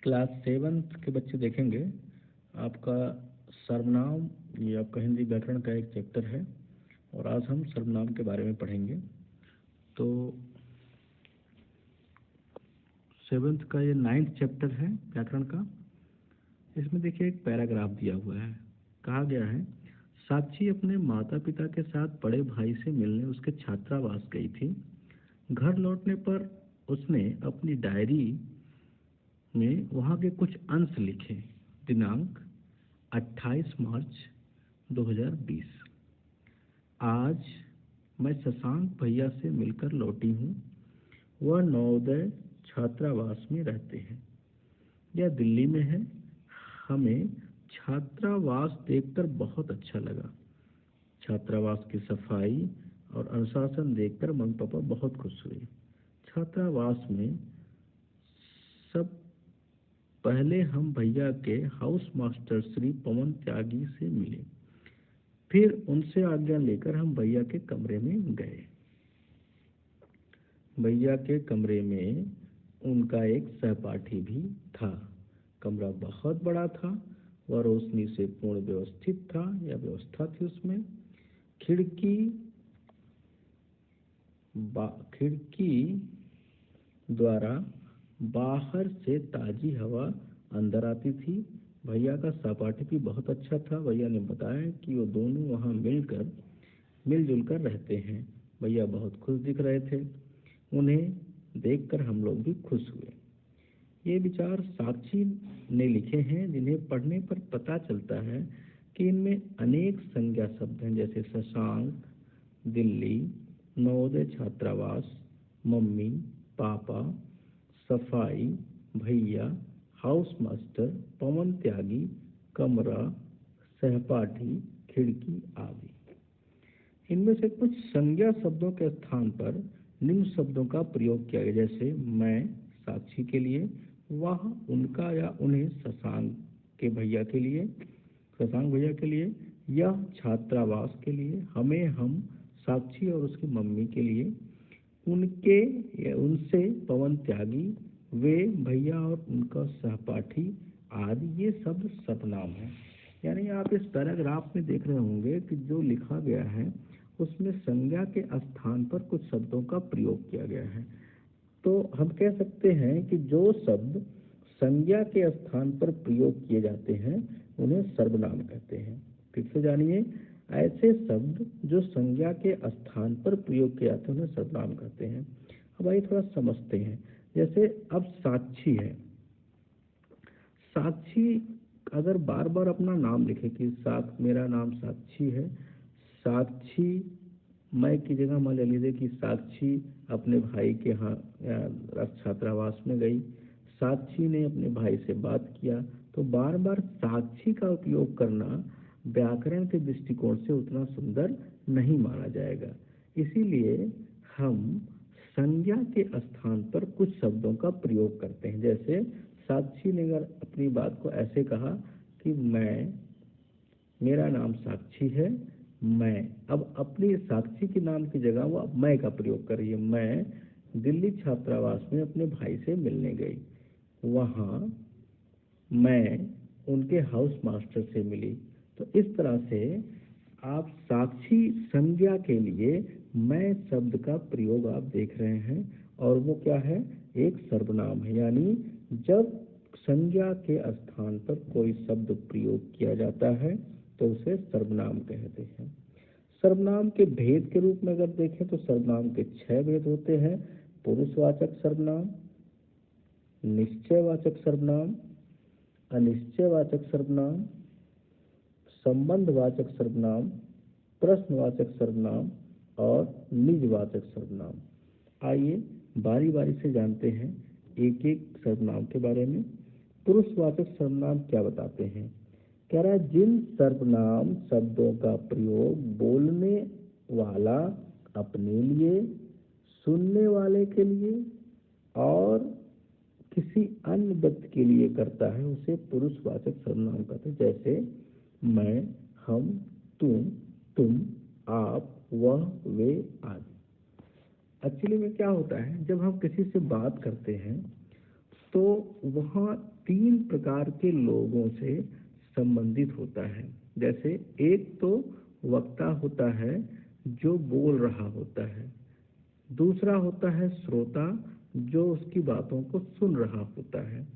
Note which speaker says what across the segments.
Speaker 1: Class 7th के बच्चे देखेंगे। आपका सर्वनाम, ये आपका हिंदी व्याकरण का एक चैप्टर है और आज हम सर्वनाम के बारे में पढ़ेंगे। तो 7th का ये 9th चैप्टर है व्याकरण का। इसमें देखिए एक पैराग्राफ दिया हुआ है। कहा गया है, साक्षी अपने माता पिता के साथ बड़े भाई से मिलने उसके छात्रावास गई थी। घर लौटने पर उसने अपनी डायरी में वहाँ के कुछ अंश लिखे। दिनांक 28 मार्च 2020। आज मैं शशांक भैया से मिलकर लौटी हूँ। वह नवोदय छात्रावास में रहते हैं। यह दिल्ली में है। हमें छात्रावास देखकर बहुत अच्छा लगा। छात्रावास की सफाई और अनुशासन देखकर मम्मी पापा बहुत खुश हुए। छात्रावास में सब पहले हम भैया के हाउस मास्टर श्री पवन त्यागी से मिले। फिर उनसे आज्ञा लेकर हम भैया के कमरे में गए। भैया के कमरे में उनका एक सहपाठी भी था। कमरा बहुत बड़ा था। वह रोशनी से पूर्ण व्यवस्थित था या व्यवस्था थी उसमें। खिड़की द्वारा बाहर से ताजी हवा अंदर आती थी। भैया का सहपाठी भी बहुत अच्छा था। भैया ने बताया कि वो दोनों वहाँ मिलजुल कर रहते हैं। भैया बहुत खुश दिख रहे थे। उन्हें देखकर हम लोग भी खुश हुए। ये विचार साक्षी ने लिखे हैं, जिन्हें पढ़ने पर पता चलता है कि इनमें अनेक संज्ञा शब्द हैं, जैसे शशांक, दिल्ली, नवोदय छात्रावास, मम्मी पापा, सफाई, भैया, हाउस मास्टर, पवन त्यागी, कमरा, सहपाठी, खिड़की आदि। इनमें से कुछ संज्ञा शब्दों के स्थान पर निम्न शब्दों का प्रयोग किया गया, जैसे मैं साक्षी के लिए, वह उनका या उन्हें शशांक भैया के लिए, यह छात्रावास के लिए, हमें हम साक्षी और उसकी मम्मी के लिए, उनके या उनसे पवन त्यागी, वे भैया और उनका सहपाठी आदि। ये शब्द सर्वनाम है। यानी आप इस पैराग्राफ में देख रहे होंगे कि जो लिखा गया है उसमें संज्ञा के स्थान पर कुछ शब्दों का प्रयोग किया गया है। तो हम कह सकते हैं कि जो शब्द संज्ञा के स्थान पर प्रयोग किए जाते हैं उन्हें सर्वनाम कहते हैं। फिर से जानिए, ऐसे शब्द जो संज्ञा के स्थान पर प्रयोग किए जाते हैं उन्हें सर्वनाम कहते हैं। अब आइए थोड़ा समझते हैं। जैसे अब साक्षी है। साक्षी अगर बार बार अपना नाम लिखे कि मेरा नाम साक्षी है, साक्षी मैं की जगह मान लीजिए कि साक्षी अपने भाई के यहाँ छात्रावास में गई, साक्षी ने अपने भाई से बात किया, तो बार बार साक्षी का उपयोग करना व्याकरण के दृष्टिकोण से उतना सुंदर नहीं माना जाएगा। इसीलिए हम संज्ञा के स्थान पर कुछ शब्दों का प्रयोग करते हैं। जैसे साक्षी ने अगर अपनी बात को ऐसे कहा कि मेरा नाम साक्षी है, मैं, अब अपनी साक्षी के नाम की जगह वो मैं का प्रयोग कर रही है। मैं दिल्ली छात्रावास में अपने भाई से मिलने गई। वहाँ मैं उनके हाउस मास्टर से मिली। तो इस तरह से आप साक्षी संज्ञा के लिए मैं शब्द का प्रयोग आप देख रहे हैं, और वो क्या है, एक सर्वनाम है। यानी जब संज्ञा के स्थान पर कोई शब्द प्रयोग किया जाता है तो उसे सर्वनाम कहते हैं। सर्वनाम के भेद के रूप में अगर देखें तो सर्वनाम के 6 भेद होते हैं। पुरुषवाचक सर्वनाम, निश्चयवाचक सर्वनाम, अनिश्चयवाचक सर्वनाम, संबंधवाचक सर्वनाम, प्रश्नवाचक सर्वनाम और निजवाचक सर्वनाम। आइए बारी बारी से जानते हैं एक एक सर्वनाम के बारे में। पुरुषवाचक सर्वनाम क्या बताते हैं? कह रहा है, जिन सर्वनाम शब्दों का प्रयोग बोलने वाला अपने लिए, सुनने वाले के लिए और किसी अन्य व्यक्ति के लिए करता है उसे पुरुषवाचक सर्वनाम कहते हैं। जैसे मैं, हम, तुम, आप, वह, वे आदि। एक्चुअली में क्या होता है, जब हम किसी से बात करते हैं तो वहाँ 3 प्रकार के लोगों से संबंधित होता है। जैसे एक तो वक्ता होता है जो बोल रहा होता है, दूसरा होता है श्रोता जो उसकी बातों को सुन रहा होता है,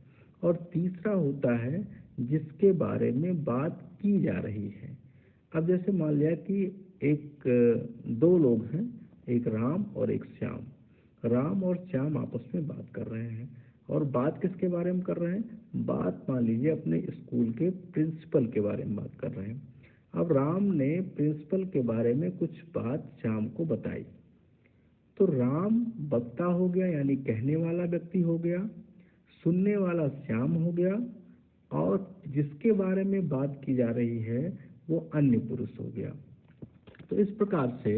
Speaker 1: और तीसरा होता है जिसके बारे में बात की जा रही है। अब जैसे मान लिया कि दो लोग हैं, एक राम और एक श्याम। राम और श्याम आपस में बात कर रहे हैं, और बात किसके बारे में कर रहे हैं? बात मान लीजिए अपने स्कूल के प्रिंसिपल के बारे में बात कर रहे हैं। अब राम ने प्रिंसिपल के बारे में कुछ बात श्याम को बताई, तो राम वक्ता हो गया यानी कहने वाला व्यक्ति हो गया, सुनने वाला श्याम हो गया, और जिसके बारे में बात की जा रही है वो अन्य पुरुष हो गया। तो इस प्रकार से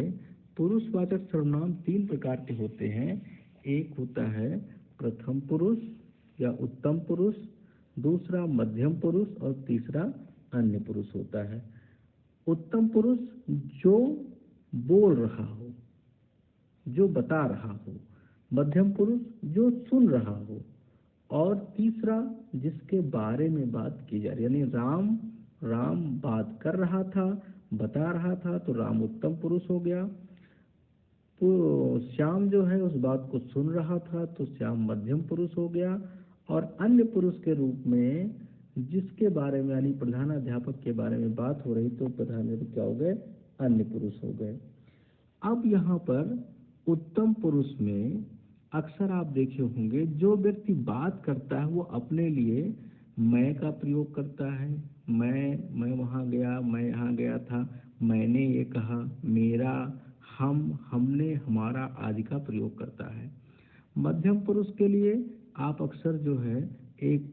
Speaker 1: पुरुषवाचक सर्वनाम 3 प्रकार के होते हैं। एक होता है प्रथम पुरुष या उत्तम पुरुष, दूसरा मध्यम पुरुष, और तीसरा अन्य पुरुष होता है। उत्तम पुरुष जो बोल रहा हो, जो बता रहा हो, मध्यम पुरुष जो सुन रहा हो, और तीसरा जिसके बारे में बात की जा रही है। यानी राम बात कर रहा था, बता रहा था, तो राम उत्तम पुरुष हो गया। तो श्याम जो है उस बात को सुन रहा था, तो श्याम मध्यम पुरुष हो गया। और अन्य पुरुष के रूप में जिसके बारे में यानी प्रधानाध्यापक के बारे में बात हो रही, तो प्रधानाध्यापक क्या हो गए? अन्य पुरुष हो गए। अब यहाँ पर उत्तम पुरुष में अक्सर आप देखे होंगे जो व्यक्ति बात करता है वो अपने लिए मैं का प्रयोग करता है। मैं वहाँ गया, मैं यहाँ गया था, मैंने ये कहा, मेरा, हमने, हमारा आदि का प्रयोग करता है। मध्यम पुरुष के लिए आप अक्सर जो है एक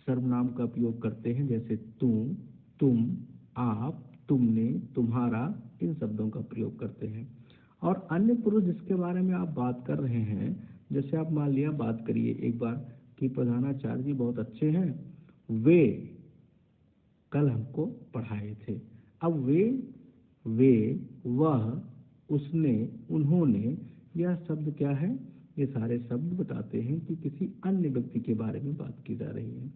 Speaker 1: सर्वनाम का प्रयोग करते हैं, जैसे तू, तुम, आप, तुमने, तुम्हारा, इन शब्दों का प्रयोग करते हैं। और अन्य पुरुष जिसके बारे में आप बात कर रहे हैं, जैसे आप मान लिया बात करिए एक बार कि प्रधानाचार्य जी बहुत अच्छे हैं, वे कल हमको पढ़ाए थे। अब वे, वह, उसने, उन्होंने, यह शब्द क्या है? ये सारे शब्द बताते हैं कि किसी अन्य व्यक्ति के बारे में बात की जा रही है।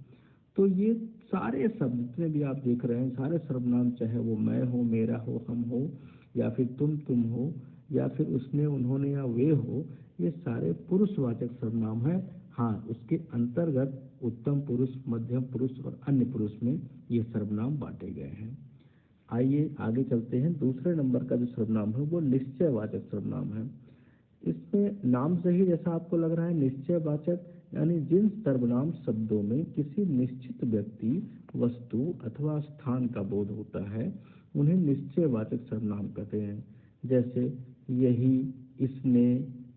Speaker 1: तो ये सारे शब्द जितने भी आप देख रहे हैं, सारे सर्वनाम, चाहे वो मैं हो, मेरा हो, हम हो, या फिर तुम हो, या फिर उसने, उन्होंने, या वे हो, ये सारे पुरुषवाचक सर्वनाम है। हाँ, उसके अंतर्गत उत्तम पुरुष, मध्यम पुरुष और अन्य पुरुष में ये सर्वनाम बांटे गए हैं। आइए आगे चलते हैं। दूसरे नंबर का जो सर्वनाम है वो निश्चयवाचक सर्वनाम है। इसमें नाम से ही जैसा आपको लग रहा है निश्चयवाचक, यानी जिन सर्वनाम शब्दों में किसी निश्चित व्यक्ति, वस्तु अथवा स्थान का बोध होता है उन्हें निश्चयवाचक सर्वनाम कहते हैं। जैसे यही, इसने,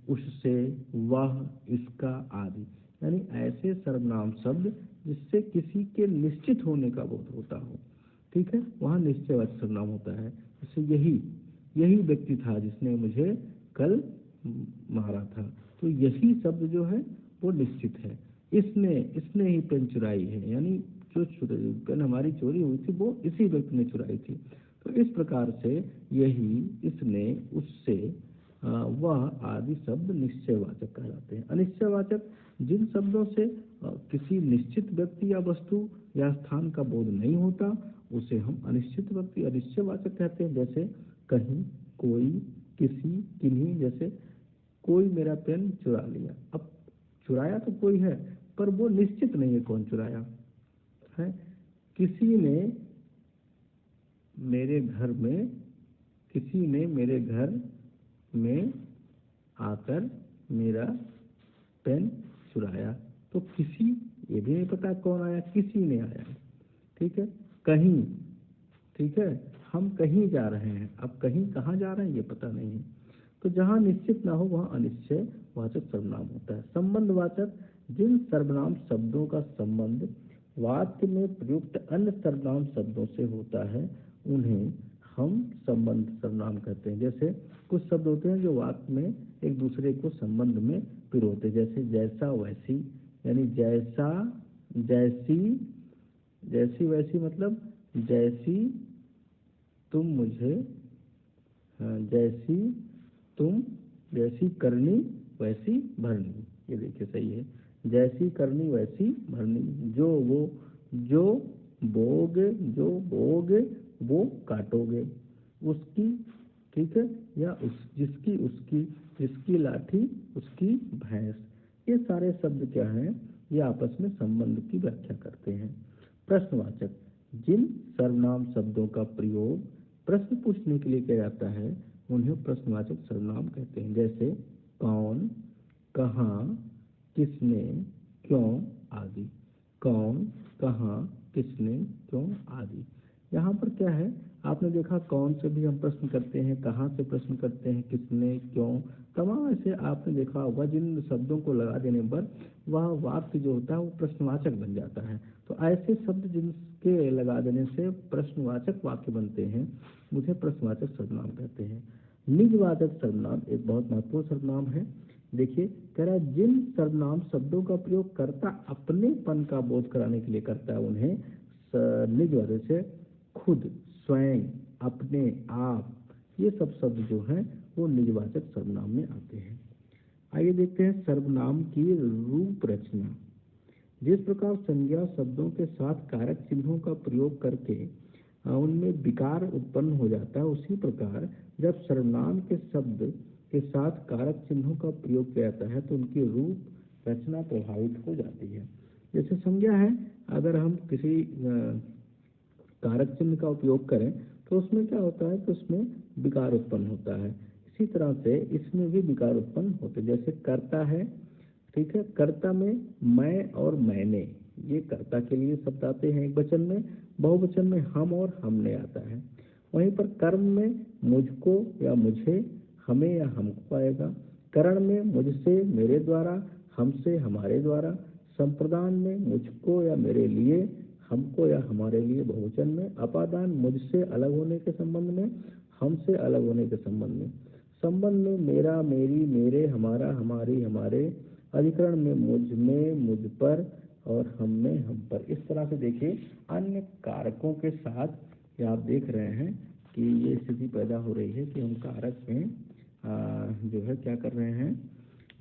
Speaker 1: उससे, वह, इसका आदि, यानी ऐसे सर्वनाम शब्द जिससे किसी के निश्चित होने का बोध होता हो। ठीक है, वहाँ निश्चयवाचक सर्वनाम होता है। जैसे यही व्यक्ति था जिसने मुझे कल मारा था, तो यही शब्द जो है वो निश्चित है। इसने ही पेन चुराई है, यानी जो पेन हमारी चोरी हुई थी वो इसी व्यक्ति ने चुराई थी। तो इस प्रकार से यही, इसने, उससे, वह आदि शब्द निश्चयवाचक कहलाते हैं। अनिश्चयवाचक जिन शब्दों से किसी निश्चित व्यक्ति या वस्तु या स्थान का बोध नहीं होता उसे हम अनिश्चित व्यक्ति, अनिश्चयवाचक कहते हैं। जैसे कहीं, कोई, किसी, किन्हीं। जैसे कोई मेरा पेन चुरा लिया। अब चुराया तो कोई है, पर वो निश्चित नहीं है कौन चुराया है। किसी ने मेरे घर में आकर मेरा पेन चुराया, तो किसी, ये भी नहीं पता कौन आया, किसी ने आया। ठीक है, कहीं, ठीक है, हम कहीं जा रहे हैं। अब कहीं कहाँ जा रहे हैं ये पता नहीं है। तो जहाँ निश्चित ना हो वहाँ अनिश्चयवाचक सर्वनाम होता है। संबंधवाचक जिन सर्वनाम शब्दों का संबंध वाक्य में प्रयुक्त अन्य सर्वनाम शब्दों से होता है उन्हें हम संबंध सर्वनाम कहते हैं। जैसे कुछ शब्द होते हैं जो वाक्य में एक दूसरे को संबंध में पिरोते हैं। जैसे जैसा, वैसी, यानी जैसा, जैसी, जैसी वैसी मतलब जैसी तुम मुझे, जैसी तुम, जैसी करनी वैसी भरनी। ये देखिए सही है। जैसी करनी वैसी भरनी, जो बोगे वो काटोगे, उसकी, ठीक है, या जिसकी उसकी, जिसकी लाठी उसकी भैंस। ये सारे शब्द क्या हैं, ये आपस में संबंध की व्याख्या करते हैं। प्रश्नवाचक, जिन सर्वनाम शब्दों का प्रयोग प्रश्न पूछने के लिए किया जाता है उन्हें प्रश्नवाचक सर्वनाम कहते हैं। जैसे कौन, कहाँ, किसने, क्यों आदि। कौन, कहाँ, किसने, क्यों आदि। यहाँ पर क्या है, आपने देखा कौन से भी हम प्रश्न करते हैं, कहाँ से प्रश्न करते हैं, किसने, क्यों, तमाम ऐसे आपने देखा होगा जिन शब्दों को लगा देने पर वह वाक्य जो होता है वो प्रश्नवाचक बन जाता है। तो ऐसे शब्द जिनके लगा देने से प्रश्नवाचक वाक्य बनते हैं मुझे प्रश्नवाचक सर्वनाम कहते हैं। निजवाचक सर्वनाम एक बहुत महत्वपूर्ण सर्वनाम है। देखिए कह रहा है जिन सर्वनाम शब्दों का प्रयोग कर्ता अपनेपन का बोध कराने के लिए करता है उन्हें निजवाचक से खुद, स्वयं, अपने, आप, ये सब शब्द जो हैं वो निजवाचक सर्वनाम में आते हैं। आइए देखते हैं सर्वनाम की रूप रचना। जिस प्रकार संज्ञा शब्दों के साथ कारक चिन्हों का प्रयोग करके उनमें विकार उत्पन्न हो जाता है, उसी प्रकार जब सर्वनाम के शब्द के साथ कारक चिन्हों का प्रयोग किया जाता है तो उनकी रूप रचना प्रभावित हो जाती है। जैसे संज्ञा है, अगर हम किसी कारक चिन्ह का उपयोग करें तो उसमें क्या होता है कि उसमें विकार उत्पन्न होता है। इसी तरह से इसमें भी विकार उत्पन्न होते हैं। जैसे कर्ता है, ठीक है, कर्ता में मैं और मैंने, ये कर्ता के लिए शब्द आते हैं एक वचन में, बहुवचन में हम और हमने आता है। वहीं पर कर्म में मुझको या मुझे, हमें या हमको आएगा। करण में मुझसे, मेरे द्वारा, हमसे, हमारे द्वारा। संप्रदान में मुझको या मेरे लिए, हमको या हमारे लिए बहुवचन में। अपादान मुझसे अलग होने के संबंध में, हमसे अलग होने के संबंध में। संबंध में मेरा, मेरी, मेरे, हमारा, हमारी, हमारे। अधिकरण में मुझ में, मुझ पर, और हम में, हम पर। इस तरह से देखिए अन्य कारकों के साथ आप देख रहे हैं कि ये स्थिति पैदा हो रही है कि हम कारक में जो है क्या कर रहे हैं,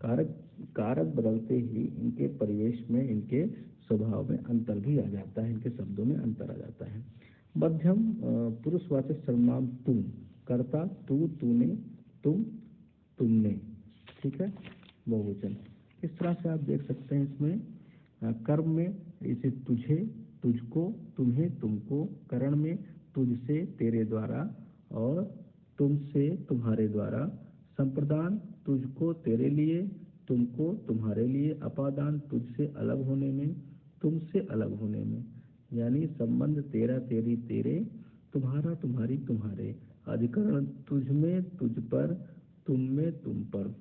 Speaker 1: कारक बदलते ही इनके परिवेश में, इनके स्वभाव में अंतर भी आ जाता है, इनके शब्दों में अंतर आ जाता है। मध्यम पुरुषवाचक सर्वनाम तुम, कर्ता तू, तूने, तुम, तुमने, ठीक है, बहुवचन। इस तरह से आप देख सकते हैं इसमें कर्म में इसे तुझे, तुझको, तुम्हें, तुमको। करण में तुझसे, तेरे द्वारा, और तुमसे, तुम्हारे द्वारा। संप्रदान तुझको, तेरे लिए, तुमको, तुम्हारे लिए। अपादान तुझसे अलग होने में, तुमसे अलग होने में, यानी संबंध तेरा, तेरी, तेरे, तुम्हारा, तुम्हारी, तुम्हारे। अधिकरण तुझ में, तुझ पर, तुम में, तुम पर।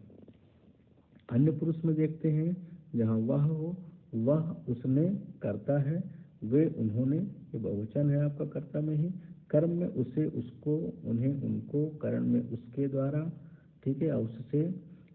Speaker 1: अन्य पुरुष में देखते हैं जहाँ वह हो, वह, उसने करता है, वे, उन्होंने, ये बहुवचन है आपका कर्ता में ही। कर्म में उसे, उसको, उन्हें, उनको। करण में उसके द्वारा, ठीक है, उससे,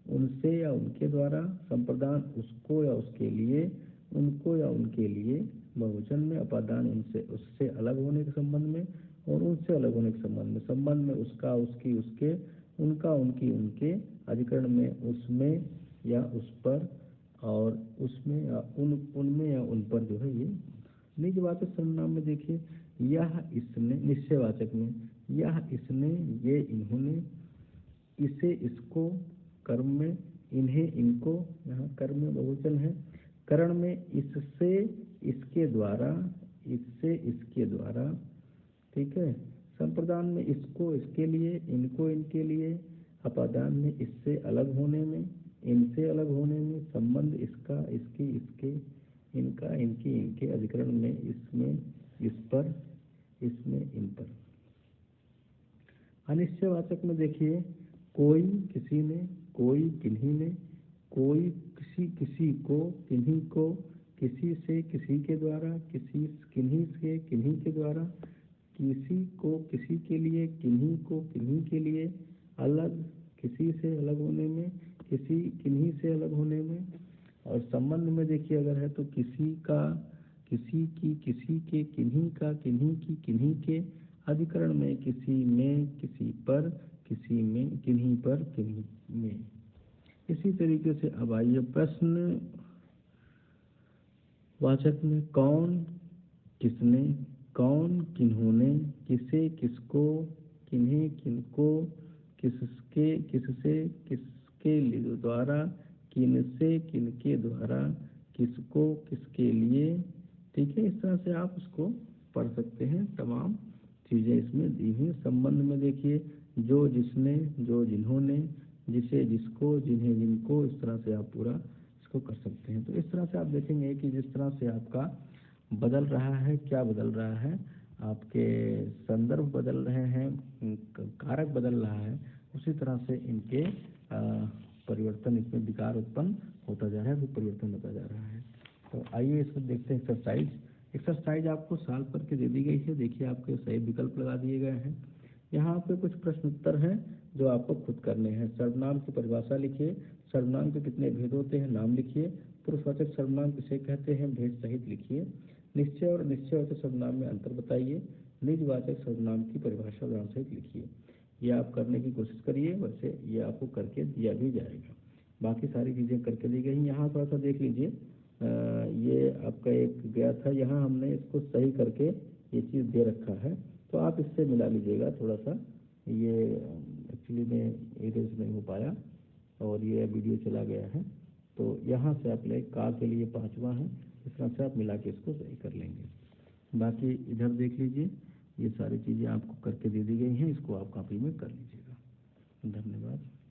Speaker 1: उनसे या उनके द्वारा। संप्रदान उसको या उसके लिए, उनको या उनके लिए, बहुवचन में। अपादान उनसे, उससे अलग होने के संबंध में और उनसे अलग होने के संबंध में। संबंध में उसका, उसकी, उसके, उनका, उनकी, उनके। अधिकरण में उसमें या उस पर, और उसमें या उनमें या उन पर जो है ये। निजवाचक सर्वनाम में देखिए यह, इसने। निश्चयवाचक में यह, इसने, ये, इन्होंने, इसे, इसको। कर्म में इन्हें, इनको, यहाँ कर्म में बहुवचन है। करण में इससे, इसके द्वारा, इससे, इसके द्वारा, ठीक है। संप्रदान में इसको, इसके लिए, इनको, इनके लिए। अपादान में इससे अलग होने में, इनसे अलग होने में। संबंध इसका, इसकी, इसके, इनका, इनकी, इनके। अधिकरण में इसमें, इस पर, इसमें, इन पर। अनिश्चयवाचक में देखिए कोई, किसी ने, कोई, किन्हीं ने, कोई, किसी, किसी को, किन्हीं को, किसी से, किसी के द्वारा, किसी, किन्हीं से, किन्हीं के द्वारा। किसी को, किसी के लिए, किन्हीं को, किन्हीं के लिए। अलग, किसी से अलग होने में, किसी, किन्हीं से अलग होने में। और संबंध में देखिए अगर है तो किसी का, किसी की, किसी के, किन्हीं का, किन्हीं की, किन्हीं के। अधिकरण में किसी में, किसी पर, किसी में, किन्हीं पर, किन्हीं में। इसी तरीके से अब आइए प्रश्न वाचक में कौन, किसने, कौन, किन्होंने, किसे, किसको, किन्हें, किनको, किसके, किससे, किसके द्वारा, किनसे, किनके द्वारा, किसको, किसके लिए। ठीक है, इस तरह से आप उसको पढ़ सकते हैं। तमाम चीज़ें इसमें दी हुई। संबंध में देखिए जो, जिसने, जो, जिन्होंने, जिसे, जिसको, जिन्हें, जिनको, इस तरह से आप पूरा इसको कर सकते हैं। तो इस तरह से आप देखेंगे कि जिस तरह से आपका बदल रहा है, क्या बदल रहा है, आपके संदर्भ बदल रहे हैं, कारक बदल रहा है, उसी तरह से इनके परिवर्तन, इसमें विकार उत्पन्न होता जा रहा है, परिवर्तन होता जा रहा है। तो आइए इसको देखते हैं। एक्सरसाइज आपको सॉल्व करके दे दी गई है। देखिए आपके सही विकल्प लगा दिए गए हैं। यहाँ पे कुछ प्रश्न उत्तर हैं जो आपको खुद करने हैं। सर्वनाम की परिभाषा लिखिए। सर्वनाम के कितने भेद होते हैं, नाम लिखिए। पुरुषवाचक सर्वनाम किसे कहते हैं, भेद सहित लिखिए। निश्चय और निश्चयवाचक सर्वनाम में अंतर बताइए। निजवाचक सर्वनाम की परिभाषा उदाहरण सहित लिखिए। ये आप करने की कोशिश करिए, वैसे ये आपको करके दिया भी जाएगा। बाकी सारी चीज़ें करके दी गई। यहाँ थोड़ा सा देख लीजिए, ये आपका एक गया था, यहाँ हमने इसको सही करके ये चीज़ दे रखा है, तो आप इससे मिला लीजिएगा थोड़ा सा। ये एक्चुअली में इरेज नहीं हो पाया और ये वीडियो चला गया है, तो यहाँ से आप ले का के लिए 5वां है, इस तरह से आप मिला के इसको सही कर लेंगे। बाकी इधर देख लीजिए, ये सारी चीज़ें आपको करके दे दी गई हैं, इसको आप कॉपी में कर लीजिएगा। धन्यवाद।